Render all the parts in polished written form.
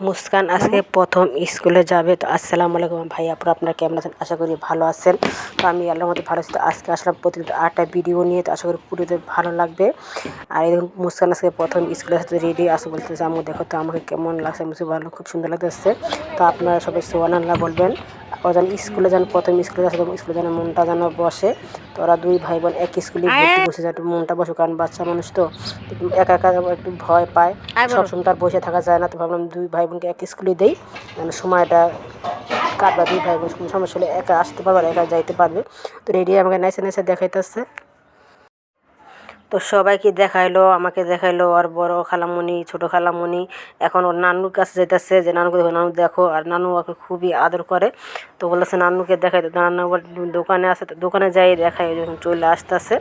মুস্কান আজকে প্রথম স্কুলে যাবে। তো আসসালামু আলাইকুম ভাই আপুরা, আপনারা কেমন আছেন? আশা করি ভালো আছেন। তো আমি আল্লাহর মধ্যে ভালো আছি। তো আজকে আসলাম প্রতিদিন আরেকটা ভিডিও নিয়ে। তো আশা করি পুরোতে ভালো লাগবে। আর এই মুস্কান আজকে প্রথম স্কুলের সাথে রেডি আসে, বলতেছে আম্মু দেখো তো আমাকে কেমন লাগছে। আমি ভালো, খুব সুন্দর লাগতেছে। তো আপনারা সবাই সুবহানাল্লাহ বলবেন। ও যেন স্কুলে যান, প্রথম স্কুলে যাচ্ছে, স্কুলে যেন মনটা যেন বসে। তো ওরা দুই ভাই বোন এক স্কুলে ভর্তি করছে, যেন একটু মনটা বসে, কারণ বাচ্চা মানুষ তো একা একা একটু ভয় পায়, সবসময় তার বসে থাকা যায় না। তো ভাবলাম দুই ভাই বোনকে এক স্কুলে দেই, মানে সময়টা কাটবা। দুই ভাই বোন কোনো সমস্যা হলে একা আসতে পারবে আর একা যাইতে পারবে। তো রেডি আমাকে নাইসে নাইসে দেখাইতেছে। তো সবাইকে দেখাইলো, আমাকে দেখাইলো, আর বড় খালামণি, ছোট খালামণি। এখন ওর নানুর কাছে যাইতেছে, যে নানুকে দেখো, নানু দেখো। আর নানু ওকে খুবই আদর করে। তো বলতেছে নানুকে দেখাই। তো নানু আবার দোকানে আসে, তো দোকানে যাই দেখাই, যখন চলে আসতেছে।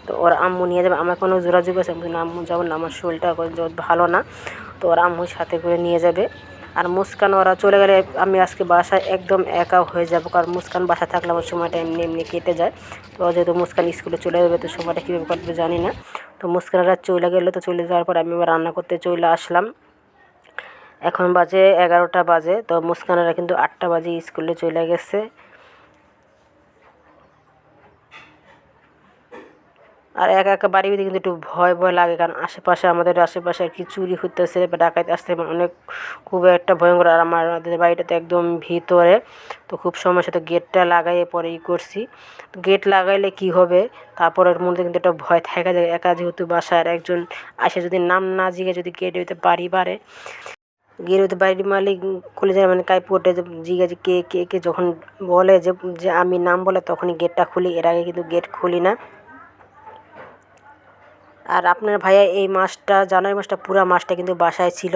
তো ওর আম্মু নিয়ে যাবে। আমার কোনো যোগাযোগ আছে, আমি আম্মু যাবো না, আমার শরীরটা ভালো না। তো ওর আম্মুর সাথে করে নিয়ে যাবে। আর মুস্কান ওরা চলে গেলে আমি আজকে বাসায় একদম একা হয়ে যাব, কারণ মুস্কান বাসা থাকলে আমার সময়টা এমনি এমনি কেটে যায়। তো যেহেতু মুস্কান স্কুলে চলে যাবে, তো সময়টা কীভাবে কাটবে জানি না। তো মুস্কানরা চলে গেলো। তো চলে যাওয়ার পর আমি আবার রান্না করতে চলে আসলাম। এখন বাজে 11টা বাজে। তো মুস্কানেরা কিন্তু 8টা বাজে স্কুলে চলে গেছে। আর একা একা বাড়ির ভিতরে কিন্তু একটু ভয় ভয় লাগে, কারণ আশেপাশে, আমাদের আশেপাশে আর কি চুরি হইতেছে বা ডাকাত আসতে অনেক, খুব একটা ভয়ঙ্কর। আর আমাদের বাড়িটাতে একদম ভিতরে, তো খুব সমস্যা। তো গেটটা লাগাইয়ে পরে করছি। তো গেট লাগাইলে কি হবে, তারপরের মধ্যে কিন্তু একটা ভয় থাকা যায়। একা যেহেতু বাসার একজন আসে, যদি নাম না জিগে যদি গেট হইতে বাড়ি বাড়ে, গেট হইতে বাড়ির মালিক খুলে যায়, মানে কাইপোর্টে জিগে যে কে কে কে যখন বলে যে যে আমি নাম বলে, তখনই গেটটা খুলি। এর আগে কিন্তু গেট খুলি না। আর আপনার ভাইয়া এই মাসটা, জানুয়ারি মাসটা, পুরা মাসটা কিন্তু বাসায় ছিল।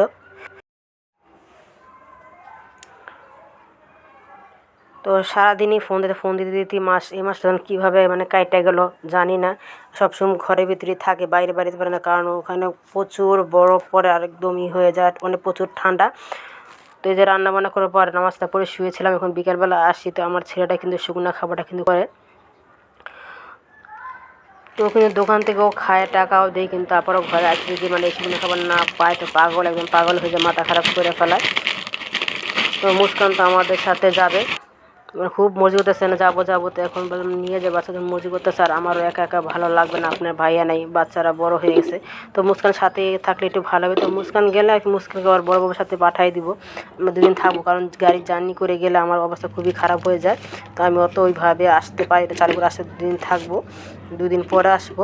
তো সারাদিনই ফোন দিতে দিতে এই মাসটা কীভাবে মানে কাইটা গেল জানি না। সবসময় ঘরের ভিতরে থাকে, বাইরে বাড়িতে পারে না, কারণ ওখানে প্রচুর বরফ পড়ে আর একদমই হয়ে যায়, মানে প্রচুর ঠান্ডা। তো এই যে রান্নাবান্না করার পর নামাজটা পরে শুয়েছিলাম, এখন বিকালবেলা আসি। তো আমার ছেলেটা কিন্তু শুকনো খাবারটা কিন্তু করে। তো কিন্তু দোকান থেকেও খায়, টাকাও দেয়, কিন্তু তারপরেও ঘরে আসলে যদি মানে এই শুকনো খাবার না পায়, তো একদম পাগল হয়ে যায়, মাথা খারাপ করে ফেলায়। তো মুস্কান তো আমাদের সাথে যাবে, মানে খুব মর্জি করতেছে না, যাবো যাবো। তো এখন বললাম নিয়ে যাবে, বাচ্চাদের মর্জি করতেছে। আর আমারও একা একা ভালো লাগবে না, আপনার ভাইয়া নাই, বাচ্চারা বড় হয়ে গেছে। তো মুস্কান সাথে থাকলে একটু ভালো হবে। তো মুস্কান গেলে আর কি, মুস্কানকে আবার বড় বাবুর সাথে পাঠিয়ে দিব। আমরা দুদিন থাকবো, কারণ গাড়ি জার্নি করে গেলে আমার অবস্থা খুবই খারাপ হয়ে যায়। তো আমি অত ওইভাবে আসতে পারি, চালু করে আসতে দুদিন থাকবো, দুদিন পরে আসবো।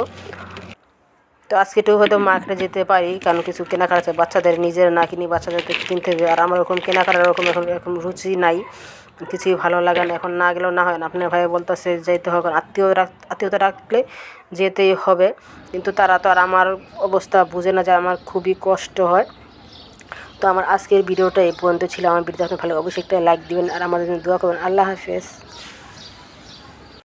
তো আজকে একটু হয়তো মার্কেটে যেতে পারি, কারণ কিছু কেনাকাটা আছে, বাচ্চাদের নিজের না কিনি বাচ্চাদের তো কিনতে হবে। আর আমার ওরকম কেনাকাটার ওরকম এখন রুচি নাই, কিছুই ভালো লাগে না। এখন না গেলেও না হয় না। আপনার ভাই বলতেছে যেতে হবে, আত্মীয়তা রাখলে যেতেই হবে। কিন্তু তারা তো আর আমার অবস্থা বুঝে না, যে আমার খুবই কষ্ট হয়। তো আমার আজকের ভিডিওটা এই পর্যন্ত ছিল। আমার ভিডিওটা আপনি ভালো অবশ্যই একটা লাইক দিবেন, আর আমাদের জন্য দোয়া করবেন। আল্লাহ হাফেজ।